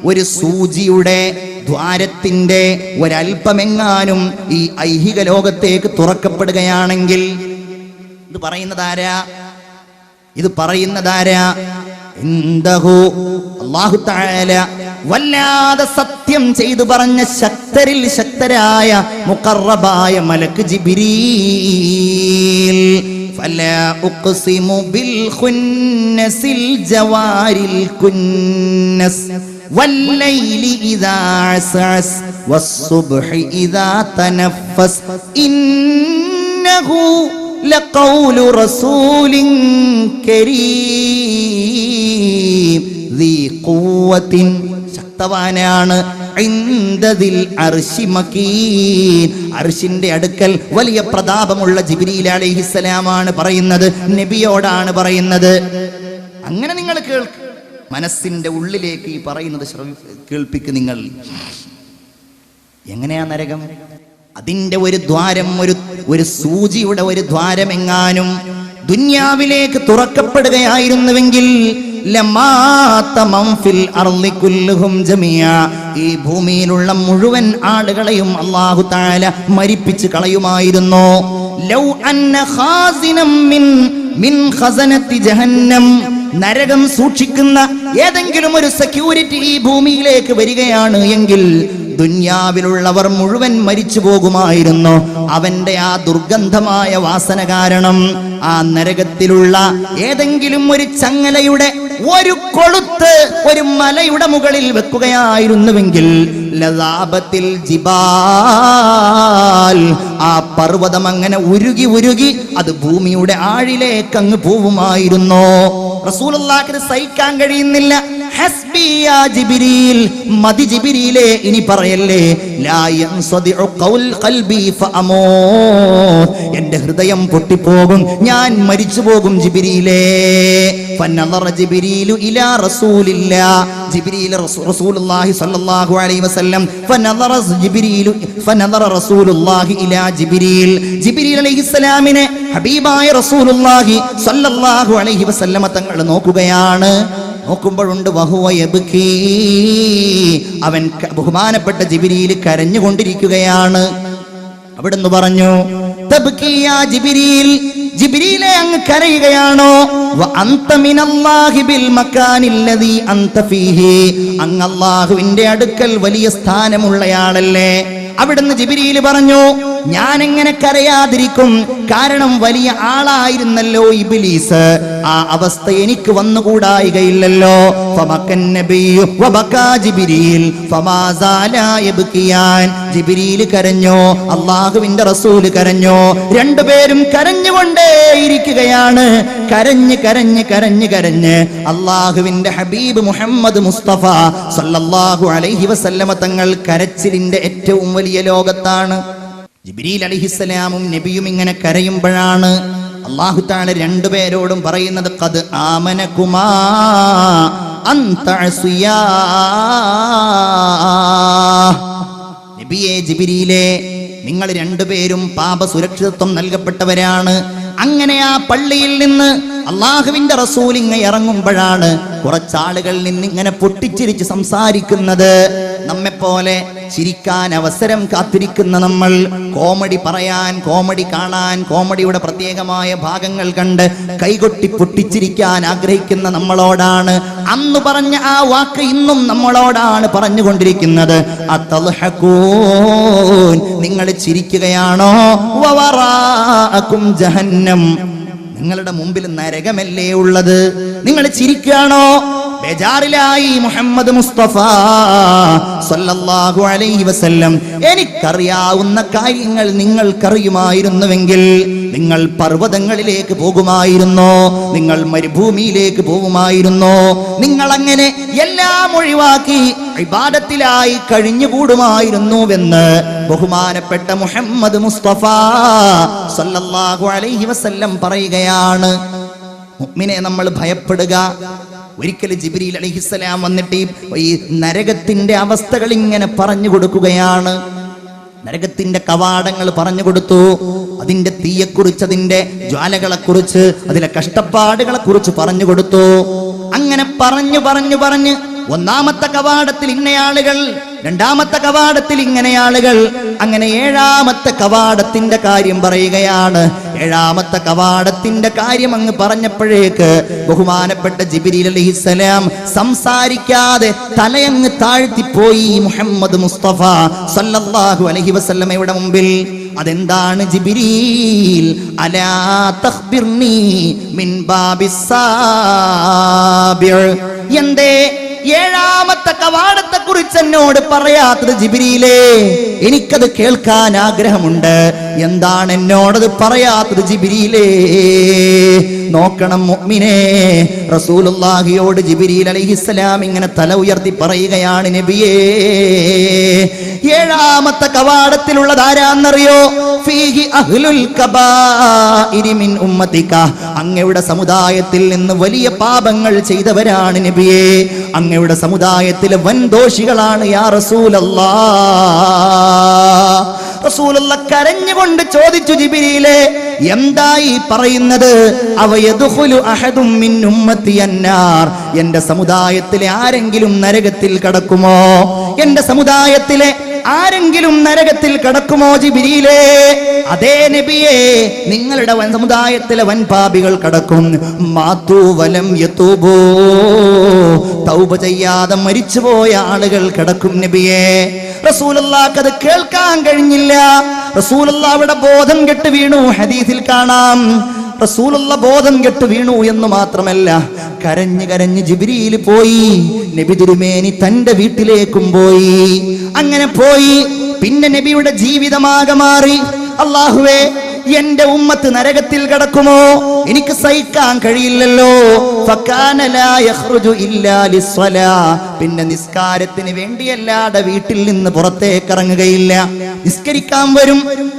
ഒരു സൂചിയുടെ ദ്വാരത്തിന്റെ ഒരൽപ്പമെങ്ങാനും ഈ ഐഹിക ലോകത്തേക്ക് തുറക്കപ്പെടുകയാണെങ്കിൽ, ഇത് പറയുന്നതാരാ? ഇൻദഹു അല്ലാഹു തആല വല്ലാതെ സത്യം ചെയ്തു പറഞ്ഞ ശക്തരിൽ ശക്തരായ മുഖറബായ മലക്ക് ജിബ്രീൽ. ഫലാ ഉഖ്സിമു ബിൽ ഖുന്നസിൽ ജവാരിൽ കുന്നസ് വല്ലൈലി ഇദാ അസ്അസ് വസ്സുബ്ഹി ഇദാ തനഫസ് ഇന്നഹു ലഖൗലു റസൂലിൻ കരീം ദീ ഖുവ്വത്തിൻ, ശക്തവാനാണ്, ഇൻദദിൽ അർശി മകീൻ, അർശിന്റെ അടുക്കൽ വലിയ പ്രതാപമുള്ള ജിബ്രീൽ അലൈഹിസ്സലാമാണ് പറയുന്നത്, നബിയോടാണ് പറയുന്നത്. അങ്ങനെ നിങ്ങൾ കേൾക്ക്, മനസ്സിന്റെ ഉള്ളിലേക്ക് ഈ പറയുന്നത് കേൾപ്പിക്ക് നിങ്ങൾ. എങ്ങനെയാ നരകം? അതിന്റെ ഒരു ദ്വാരം, ഒരു സൂചിയുടെ ഒരു ദ്വാരം എങ്ങാനും ദുന്യാവിലേക്ക് തുറക്കപ്പെടുകയായിരുന്നുവെങ്കിൽ ഈ ഭൂമിയിലുള്ള മുഴുവൻ ആളുകളെയും അല്ലാഹു തആല മരിപ്പിച്ച് കളയുമായിരുന്നു. ലൗ അന്ന ഖാസിനം മിൻ ഖസനത്തി ജഹന്നം, നരകം സൂക്ഷിക്കുന്ന ഏതെങ്കിലും ഒരു സെക്യൂരിറ്റി ഈ ഭൂമിയിലേക്ക് വരികയാണ് എങ്കിൽ ദുന്യാവിലുള്ളവർ മുഴുവൻ മരിച്ചു പോകുമായിരുന്നു. അവന്റെ ആ ദുർഗന്ധമായ വാസന കാരണം ആ നരകത്തിലുള്ള ഏതെങ്കിലും ഒരു ചങ്ങലയുടെ ഒരു കൊളുത്ത്, ഒരു മലയുടെ മുകളിൽ വെക്കുകയായിരുന്നുവെങ്കിൽ ലദാബത്തിൽ ജിബാൽ, ആ പർവ്വതം അങ്ങനെ ഉരുകി ഉരുകി അത് ഭൂമിയുടെ ആഴിലേക്ക് അങ്ങ് പോവുമായിരുന്നു. റസൂലുള്ളാഹിക്ക് സഹിക്കാൻ കഴിയുന്നില്ല. ഹസ്ബി യാ ജിബ്രീൽ, മതി ജിബ്രീലേ, ഇനി പറയല്ലേ. ലാ യൻസദിഉ ഖൗൽ ഖൽബി ഫഅമൂത്, എന്റെ ഹൃദയം പൊട്ടിപ്പോകും, ഞാൻ മരിച്ചു പോകും ജിബ്രീലേ. ഫനദറ ജിബ്രീലു ഇലാ റസൂലില്ലാ, ജിബ്രീൽ റസൂലുള്ളാഹി സ്വല്ലല്ലാഹു അലൈഹി വസല്ലം ഫനദറ റസൂലുള്ളാഹി ഇലാ ജിബ്രീൽ, ജിബ്രീൽ അലൈഹിസ്സലാമിനെ ഹബീബായ റസൂലുള്ളാഹി സ്വല്ലല്ലാഹു അലൈഹി വസല്ലം തങ്ങൾ നോക്കുകയാണ്. നോക്കുമ്പോഴുണ്ട് വഹുവ യബ്കീ, അവൻ ബഹുമാനപ്പെട്ട ജിബ്രീൽ കരഞ്ഞുകൊണ്ടിരിക്കുകയാണ്. അവിടുന്ന് പറഞ്ഞു, തബ്കീ യാ ജിബ്രീൽ, ജിബ്രീലേ അങ്ങ് കരയുകയാണോ? വ അൻത മിനല്ലാഹി ബിൽ മക്കാനില്ലദീ അൻത ഫീഹി, അങ്ങ് അല്ലാഹുവിന്റെ അടുക്കൽ വലിയ സ്ഥാനമുള്ളയാളല്ലേ. അവിടുന്ന് ജിബ്രീൽ പറഞ്ഞു, ഞാൻ എങ്ങനെ കരയാതിരിക്കും, കാരണം വലിയ ആളായിരുന്നല്ലോ ഇബ്ലീസ്, ആ അവസ്ഥ എനിക്ക് വന്നുകൂടായികയില്ലല്ലോ. ഫമക്കൻ നബിയ്യു വബകാ ജിബ്രീൽ ഫമാ സാലാ യബ്കിയാൻ, ജിബ്രീൽ കരഞ്ഞു, അല്ലാഹുവിന്റെ റസൂൽ കരഞ്ഞു, രണ്ടുപേരും കരഞ്ഞുകൊണ്ടേയിരിക്കുകയാണ്. കരഞ്ഞ് കരഞ്ഞ് കരഞ്ഞ് കരഞ്ഞ് അല്ലാഹുവിന്റെ ഹബീബ് മുഹമ്മദ് മുസ്തഫ സല്ലല്ലാഹു അലൈഹി വസല്ലമ തങ്ങൾ കരച്ചിലിന്റെ ഏറ്റവും വലിയ ലോകത്താണ്. ജിബ്രീൽ അലൈഹിസ്സലാമും നബിയും ഇങ്ങനെ കരയുമ്പോഴാണ് അല്ലാഹു തആല രണ്ടുപേരോടും പറയുന്നത്, ഖദ് ആമനകുമാ അൻതഅസിയാ, നബിയേ ജിബ്രീലേ, നിങ്ങൾ രണ്ടുപേരും പാപസുരക്ഷിതത്വം നൽകപ്പെട്ടവരാണ്. അങ്ങനെ ആ പള്ളിയിൽ നിന്ന് അള്ളാഹുവിന്റെ റസൂൽ ഇങ്ങ ഇറങ്ങുമ്പോഴാണ് കുറച്ചാളുകൾ നിന്നിങ്ങനെ പൊട്ടിച്ചിരിച്ച് സംസാരിക്കുന്നത്. നമ്മെപ്പോലെ ചിരിക്കാൻ അവസരം കാത്തിരിക്കുന്ന നമ്മൾ, കോമഡി പറയാൻ, കോമഡി കാണാൻ, കോമഡിയുടെ പ്രത്യേകമായ ഭാഗങ്ങൾ കണ്ട് കൈകൊട്ടി പൊട്ടിച്ചിരിക്കാൻ ആഗ്രഹിക്കുന്ന നമ്മളോടാണ് അന്ന് പറഞ്ഞ ആ വാക്ക് ഇന്നും നമ്മളോടാണ് പറഞ്ഞുകൊണ്ടിരിക്കുന്നത്. അതൽഹഖൂൻ, നിങ്ങൾ ചിരിക്കുകയാണോ? വവറാഅകും ജഹന്നം, നിങ്ങളുടെ മുമ്പിൽ നരകമല്ലേ ഉള്ളത്, നിങ്ങൾ ചിരിക്കുകയാണോ? ബേജാറിലായി മുഹമ്മദ് മുസ്തഫ സല്ലല്ലാഹു അലൈഹി വസല്ലം, എനിക്കറിയാവുന്ന കാര്യങ്ങൾ നിങ്ങൾക്കറിയുമായിരുന്നുവെങ്കിൽ നിങ്ങൾ പർവ്വതങ്ങളിലേക്ക് പോകുമായിരുന്നോ, നിങ്ങൾ മരുഭൂമിയിലേക്ക് പോകുമായിരുന്നോ, നിങ്ങൾ അങ്ങനെ എല്ലാം ഒഴിവാക്കി ഇബാദത്തിലായി കഴിഞ്ഞുകൂടുമായിരുന്നുവെന്ന് ബഹുമാനപ്പെട്ട മുഹമ്മദ് മുസ്തഫ സല്ലല്ലാഹു അലൈഹി വസല്ലം പറയുകയാണ്. മുഅ്മിനെ നമ്മൾ ഭയപ്പെടുക. ഒരിക്കൽ ജിബ്രീൽ അലൈഹിസ്സലാം വന്നിട്ട് ഈ നരകത്തിന്റെ അവസ്ഥകൾ ഇങ്ങനെ പറഞ്ഞു കൊടുക്കുകയാണ്. നരകത്തിന്റെ കവാടങ്ങൾ പറഞ്ഞു കൊടുത്തു, അതിന്റെ തീയെക്കുറിച്ച്, അതിന്റെ ജ്വാലകളെക്കുറിച്ച്, അതിലെ കഷ്ടപ്പാടുകളെ കുറിച്ച് പറഞ്ഞു കൊടുത്തു. അങ്ങനെ പറഞ്ഞു പറഞ്ഞു പറഞ്ഞ് ഒന്നാമത്തെ കവാടത്തിൽ ഇന്നയാളുകൾ, രണ്ടാമത്തെ കവാടത്തിൽ ഇങ്ങനെയാളുകൾ, അങ്ങനെ ഏഴാമത്തെ കവാടത്തിന്റെ കാര്യം പറയുകയാണ്. ഏഴാമത്തെ കവാടത്തിന്റെ കാര്യം അങ്ങ് പറഞ്ഞപ്പോഴേക്ക് ബഹുമാനപ്പെട്ട ജിബ്രീൽ അലൈഹിസ്സലാം സംസാരിക്കാതെ തലയങ്ങ് താഴ്ത്തിപ്പോയി മുഹമ്മദ് മുസ്തഫ സല്ലല്ലാഹു അലൈഹി വസല്ലമയുടെ മുമ്പിൽ. അതെന്താണ് ജിബ്രീൽ? അലാ തഖ്ബിർനി മിൻ ബാബിസ് സാബിർ, എന്തേ ഏഴാമത്തെ കവാടത്തെ കുറിച്ച് എന്നോട് പറയാത്തത് ജിബ്രീലേ? എനിക്കത് കേൾക്കാൻ ആഗ്രഹമുണ്ട്. എന്താണ് എന്നോടത് പറയാത്തത് ജിബ്രീലേ? നോക്കണം മുഅ്മിനേ, റസൂലുള്ളാഹിയോട് ജിബ്രീൽ അലൈഹിസ്സലാം ഇങ്ങനെ തല ഉയർത്തി പറയുകയാണ്, നബിയേ, ഏഴാമത്തെ കവാടത്തിലുള്ളത് ആരാന്നറിയോ? ഫീഹി അഹ്ലുൽ കബാഇരി മിൻ ഉമ്മതിക, അങ്ങയുടെ സമുദായത്തിൽ നിന്ന് വലിയ പാപങ്ങൾ ചെയ്തവരാണ് നബിയേ, അങ്ങയുടെ സമുദായത്തിലെ വൻദോഷികളാണ് യാ റസൂലല്ലാഹ്. റസൂലുള്ളാഹ് കരഞ്ഞുകൊണ്ട് ചോദിച്ചു, ജിബ്രീലേ, എന്തായി പറയുന്നത്? അവയദ്ഖുലു അഹദും മിൻ ഉമ്മത്തി അന്നാർ, എന്റെ സമുദായത്തിലെ ആരെങ്കിലും നരകത്തിൽ കടക്കുമോ? എന്റെ സമുദായത്തിലെ ആരെങ്കിലും നരകത്തിൽ കടക്കുമോ ജിബ്രീലേ? അതേ നബിയേ, നിങ്ങളുടെ സമുദായത്തിലെ വൻപാപികൾ കടക്കും. മാതു വലം യതൂബൂ, തൗബ ചെയ്യാതെ മരിച്ചുപോയ ആളുകൾ കടക്കും നബിയേ. റസൂലുള്ളാഹിക്ക് അത് കേൾക്കാൻ കഴിഞ്ഞില്ല. റസൂലുള്ളാഹിയുടെ ബോധം കെട്ട് വീണു. ഹദീസിൽ കാണാം, റസൂലുള്ള ബോധം കെട്ട് വീണു എന്ന് മാത്രമല്ല, കരഞ്ഞ് കരഞ്ഞ് ജിബ്രീൽ പോയി. നബി തിരുമേനി തന്റെ വീട്ടിലേക്കും പോയി. അങ്ങനെ പോയി. പിന്നെ നബിയുടെ ജീവിതമാകെ മാറി. അല്ലാഹുവേ, എന്റെ ഉമ്മത്ത് നരകത്തിൽ കിടക്കുമോ? എനിക്ക് സഹിക്കാൻ കഴിയില്ലല്ലോ. ഫകാന ലാ യഖ്റുജു ഇല്ലാ ലിസ്സലാ. പിന്നെ നിസ്കാരത്തിന് വേണ്ടിയല്ലാതെ വീട്ടിൽ നിന്ന് പുറത്തേക്ക് ഇറങ്ങുകയില്ല. നിസ്കരിക്കാൻ വരും.